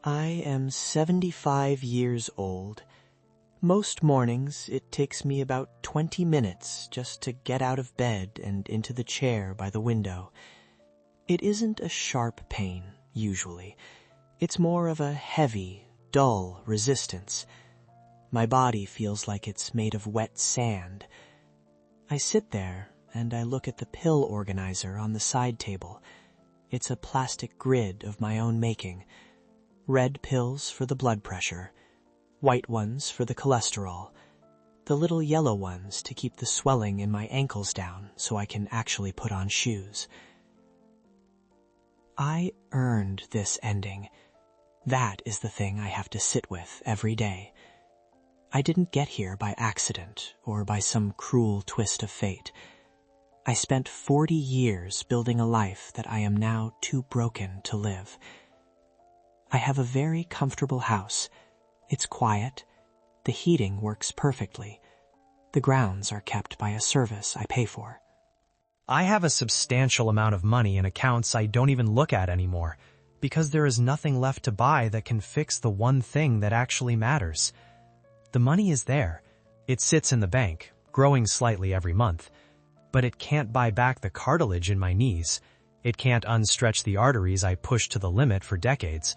I am 75 years old. Most mornings it takes me about 20 minutes just to get out of bed and into the chair by the window. It isn't a sharp pain, usually. It's more of a heavy, dull resistance. My body feels like it's made of wet sand. I sit there and I look at the pill organizer on the side table. It's a plastic grid of my own making. Red pills for the blood pressure, white ones for the cholesterol, the little yellow ones to keep the swelling in my ankles down so I can actually put on shoes. I earned this ending. That is the thing I have to sit with every day. I didn't get here by accident or by some cruel twist of fate. I spent 40 years building a life that I am now too broken to live. I have a very comfortable house. It's quiet. The heating works perfectly. The grounds are kept by a service I pay for. I have a substantial amount of money in accounts I don't even look at anymore, because there is nothing left to buy that can fix the one thing that actually matters. The money is there. It sits in the bank, growing slightly every month. But it can't buy back the cartilage in my knees. It can't unstretch the arteries I pushed to the limit for decades.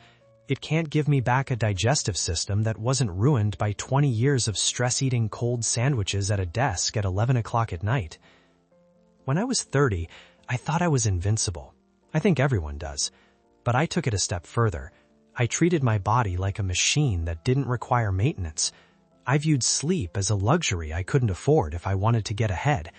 It can't give me back a digestive system that wasn't ruined by 20 years of stress-eating cold sandwiches at a desk at 11 o'clock at night. When I was 30, I thought I was invincible. I think everyone does. But I took it a step further. I treated my body like a machine that didn't require maintenance. I viewed sleep as a luxury I couldn't afford if I wanted to get ahead.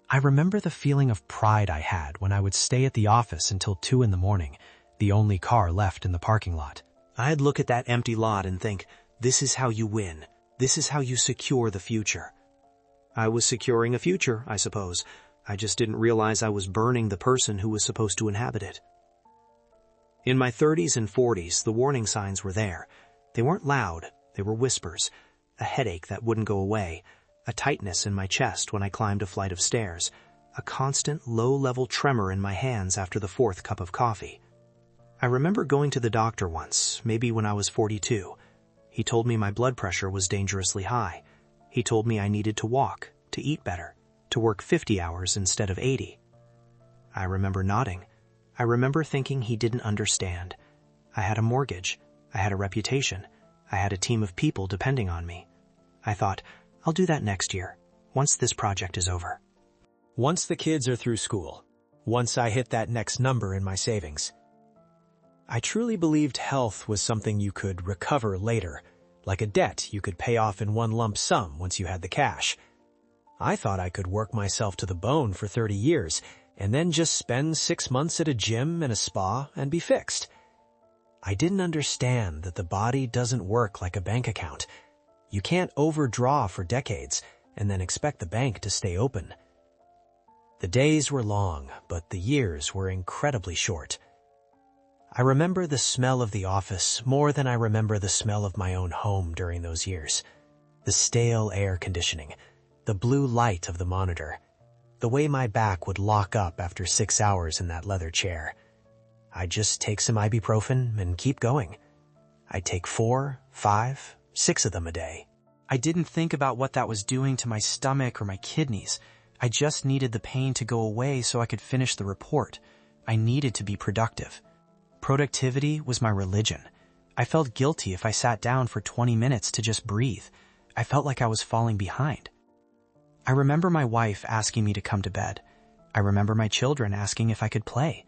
I remember the feeling of pride I had when I would stay at the office until 2 in the morning, the only car left in the parking lot. I'd look at that empty lot and think, this is how you win. This is how you secure the future. I was securing a future, I suppose. I just didn't realize I was burning the person who was supposed to inhabit it. In my 30s and 40s, the warning signs were there. They weren't loud. They were whispers. A headache that wouldn't go away. A tightness in my chest when I climbed a flight of stairs. A constant low-level tremor in my hands after the 4th cup of coffee. I remember going to the doctor once, maybe when I was 42. He told me my blood pressure was dangerously high. He told me I needed to walk, to eat better, to work 50 hours instead of 80. I remember nodding. I remember thinking he didn't understand. I had a mortgage. I had a reputation. I had a team of people depending on me. I thought, I'll do that next year, once this project is over. Once the kids are through school. Once I hit that next number in my savings. I truly believed health was something you could recover later, like a debt you could pay off in one lump sum once you had the cash. I thought I could work myself to the bone for 30 years and then just spend 6 months at a gym and a spa and be fixed. I didn't understand that the body doesn't work like a bank account. You can't overdraw for decades and then expect the bank to stay open. The days were long, but the years were incredibly short. I remember the smell of the office more than I remember the smell of my own home during those years. The stale air conditioning, the blue light of the monitor, the way my back would lock up after 6 hours in that leather chair. I'd just take some ibuprofen and keep going. I'd take 4, 5, 6 of them a day. I didn't think about what that was doing to my stomach or my kidneys. I just needed the pain to go away so I could finish the report. I needed to be productive. Productivity was my religion. I felt guilty if I sat down for 20 minutes to just breathe. I felt like I was falling behind. I remember my wife asking me to come to bed. I remember my children asking if I could play.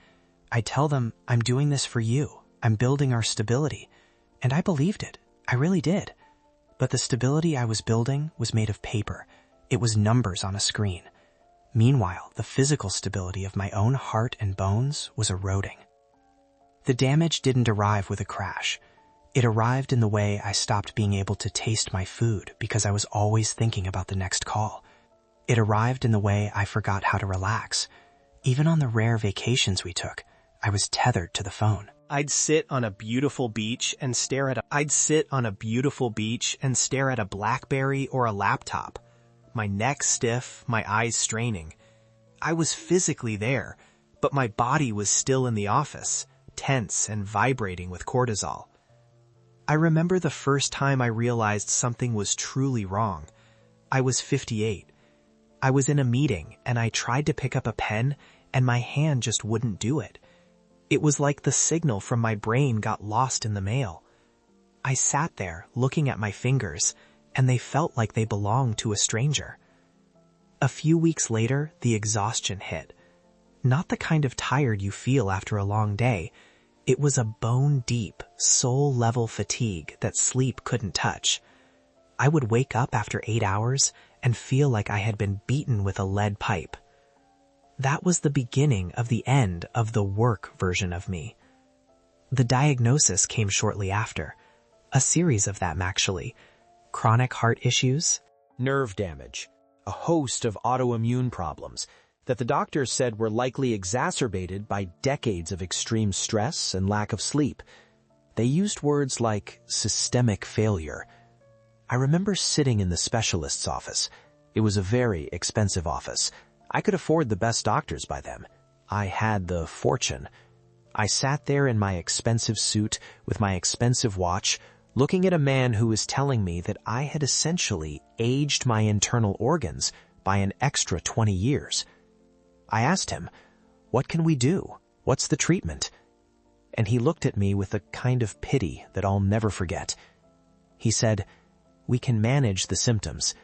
I tell them, I'm doing this for you. I'm building our stability. And I believed it. I really did. But the stability I was building was made of paper. It was numbers on a screen. Meanwhile, the physical stability of my own heart and bones was eroding. The damage didn't arrive with a crash. It arrived in the way I stopped being able to taste my food because I was always thinking about the next call. It arrived in the way I forgot how to relax. Even on the rare vacations we took, I was tethered to the phone. I'd sit on a beautiful beach and stare at a BlackBerry or a laptop. My neck stiff, my eyes straining. I was physically there, but my body was still in the office, tense and vibrating with cortisol. I remember the first time I realized something was truly wrong. I was 58. I was in a meeting and I tried to pick up a pen and my hand just wouldn't do it. It was like the signal from my brain got lost in the mail. I sat there looking at my fingers and they felt like they belonged to a stranger. A few weeks later, the exhaustion hit. Not the kind of tired you feel after a long day. It was a bone-deep, soul-level fatigue that sleep couldn't touch. I would wake up after 8 hours and feel like I had been beaten with a lead pipe. That was the beginning of the end of the work version of me. The diagnosis came shortly after. A series of them, actually. Chronic heart issues, Nerve damage, a host of autoimmune problems that the doctors said were likely exacerbated by decades of extreme stress and lack of sleep. They used words like systemic failure. I remember sitting in the specialist's office. It was a very expensive office. I could afford the best doctors by them. I had the fortune. I sat there in my expensive suit with my expensive watch, looking at a man who was telling me that I had essentially aged my internal organs by an extra 20 years. I asked him, "What can we do? What's the treatment?" And he looked at me with a kind of pity that I'll never forget. He said, "We can manage the symptoms.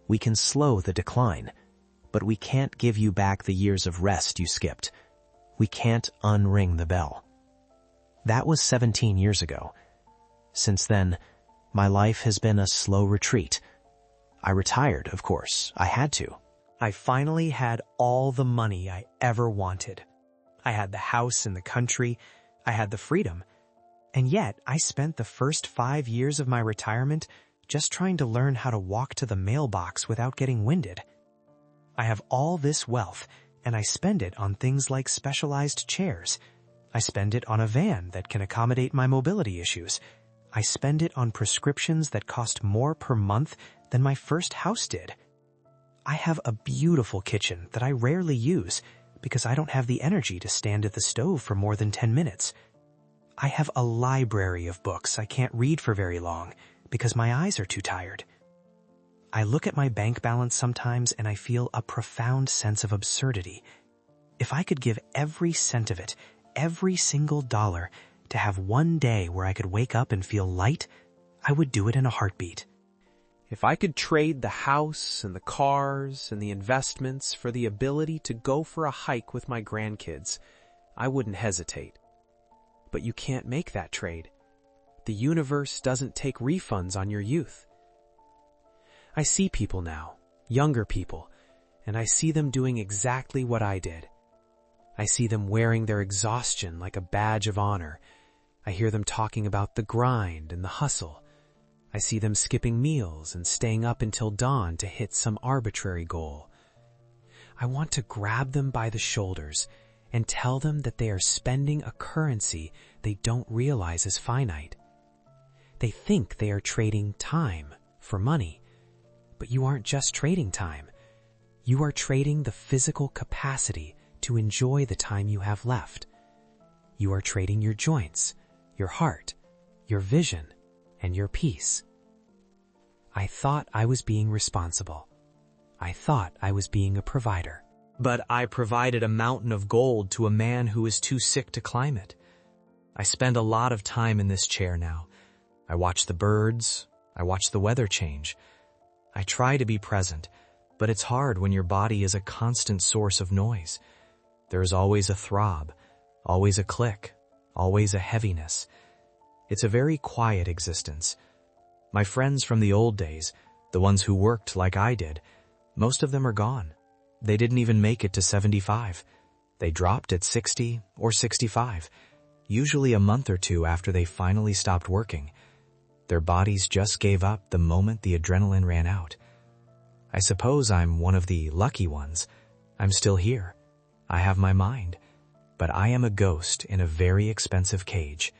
We can slow the decline. But we can't give you back the years of rest you skipped. We can't unring the bell." That was 17 years ago. Since then, my life has been a slow retreat. I retired, of course. I had to. I finally had all the money I ever wanted. I had the house in the country. I had the freedom. And yet, I spent the first 5 years of my retirement just trying to learn how to walk to the mailbox without getting winded. I have all this wealth, and I spend it on things like specialized chairs. I spend it on a van that can accommodate my mobility issues. I spend it on prescriptions that cost more per month than my first house did. I have a beautiful kitchen that I rarely use because I don't have the energy to stand at the stove for more than 10 minutes. I have a library of books I can't read for very long because my eyes are too tired. I look at my bank balance sometimes and I feel a profound sense of absurdity. If I could give every cent of it, every single dollar, to have one day where I could wake up and feel light, I would do it in a heartbeat. If I could trade the house and the cars and the investments for the ability to go for a hike with my grandkids, I wouldn't hesitate. But you can't make that trade. The universe doesn't take refunds on your youth. I see people now, younger people, and I see them doing exactly what I did. I see them wearing their exhaustion like a badge of honor. I hear them talking about the grind and the hustle. I see them skipping meals and staying up until dawn to hit some arbitrary goal. I want to grab them by the shoulders and tell them that they are spending a currency they don't realize is finite. They think they are trading time for money, but you aren't just trading time. You are trading the physical capacity to enjoy the time you have left. You are trading your joints, your heart, your vision, and your peace. I thought I was being responsible. I thought I was being a provider. But I provided a mountain of gold to a man who was too sick to climb it. I spend a lot of time in this chair now. I watch the birds. I watch the weather change. I try to be present, but it's hard when your body is a constant source of noise. There is always a throb, always a click, always a heaviness. It's a very quiet existence. My friends from the old days, the ones who worked like I did, most of them are gone. They didn't even make it to 75. They dropped at 60 or 65, usually a month or two after they finally stopped working. Their bodies just gave up the moment the adrenaline ran out. I suppose I'm one of the lucky ones. I'm still here. I have my mind, but I am a ghost in a very expensive cage.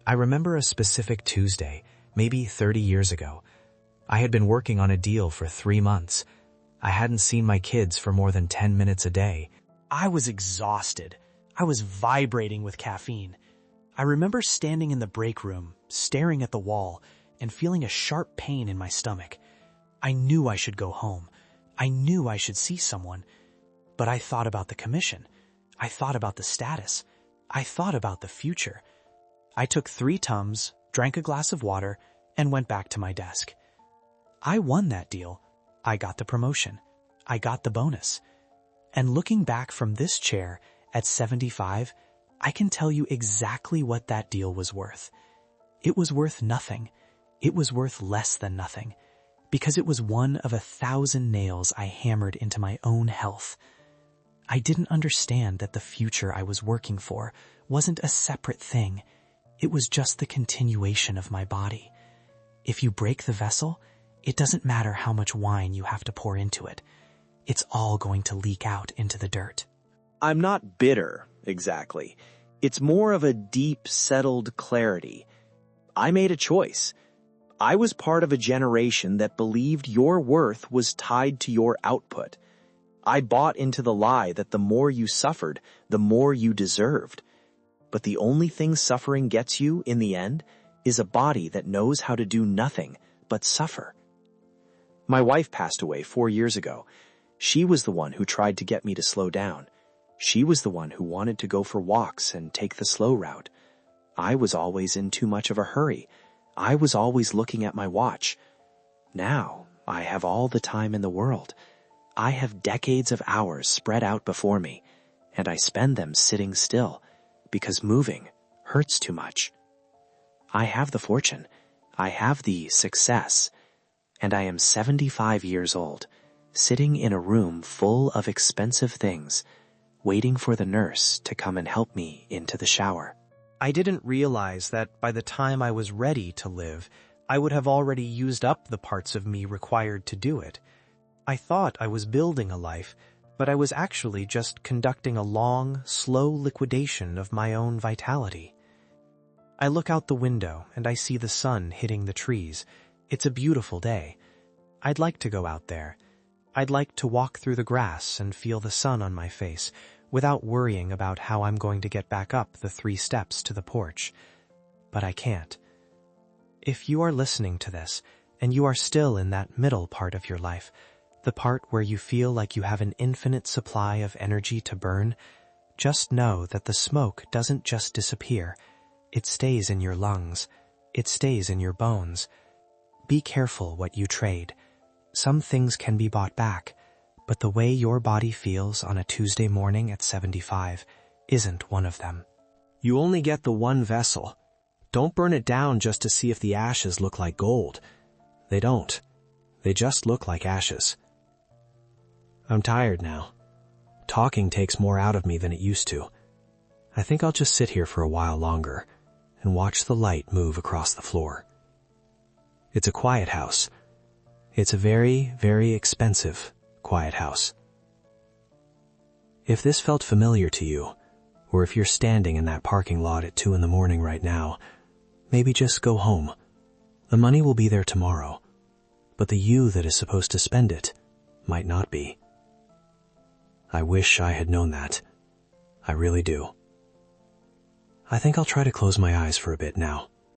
I remember a specific Tuesday, maybe 30 years ago. I had been working on a deal for 3 months. I hadn't seen my kids for more than 10 minutes a day. I was exhausted. I was vibrating with caffeine. I remember standing in the break room, staring at the wall, and feeling a sharp pain in my stomach. I knew I should go home. I knew I should see someone. But I thought about the commission. I thought about the status. I thought about the future. I took 3 Tums, drank a glass of water, and went back to my desk. I won that deal. I got the promotion. I got the bonus. And looking back from this chair at 75, I can tell you exactly what that deal was worth. It was worth nothing. It was worth less than nothing, because it was one of 1,000 nails I hammered into my own health. I didn't understand that the future I was working for wasn't a separate thing. It was just the continuation of my body. If you break the vessel, it doesn't matter how much wine you have to pour into it. It's all going to leak out into the dirt. I'm not bitter, exactly. It's more of a deep, settled clarity. I made a choice. I was part of a generation that believed your worth was tied to your output. I bought into the lie that the more you suffered, the more you deserved. But the only thing suffering gets you, in the end, is a body that knows how to do nothing but suffer. My wife passed away 4 years ago. She was the one who tried to get me to slow down. She was the one who wanted to go for walks and take the slow route. I was always in too much of a hurry. I was always looking at my watch. Now, I have all the time in the world. I have decades of hours spread out before me, and I spend them sitting still, because moving hurts too much. I have the fortune. I have the success. And I am 75 years old, sitting in a room full of expensive things, waiting for the nurse to come and help me into the shower. I didn't realize that by the time I was ready to live, I would have already used up the parts of me required to do it. I thought I was building a life, but I was actually just conducting a long, slow liquidation of my own vitality. I look out the window and I see the sun hitting the trees. It's a beautiful day. I'd like to go out there. I'd like to walk through the grass and feel the sun on my face without worrying about how I'm going to get back up the 3 steps to the porch. But I can't. If you are listening to this and you are still in that middle part of your life, the part where you feel like you have an infinite supply of energy to burn, just know that the smoke doesn't just disappear. It stays in your lungs. It stays in your bones. Be careful what you trade. Some things can be bought back, but the way your body feels on a Tuesday morning at 75 isn't one of them. You only get the one vessel. Don't burn it down just to see if the ashes look like gold. They don't. They just look like ashes. I'm tired now. Talking takes more out of me than it used to. I think I'll just sit here for a while longer and watch the light move across the floor. It's a quiet house. It's a very, very expensive quiet house. If this felt familiar to you, or if you're standing in that parking lot at 2 a.m. right now, maybe just go home. The money will be there tomorrow, but the you that is supposed to spend it might not be. I wish I had known that. I really do. I think I'll try to close my eyes for a bit now.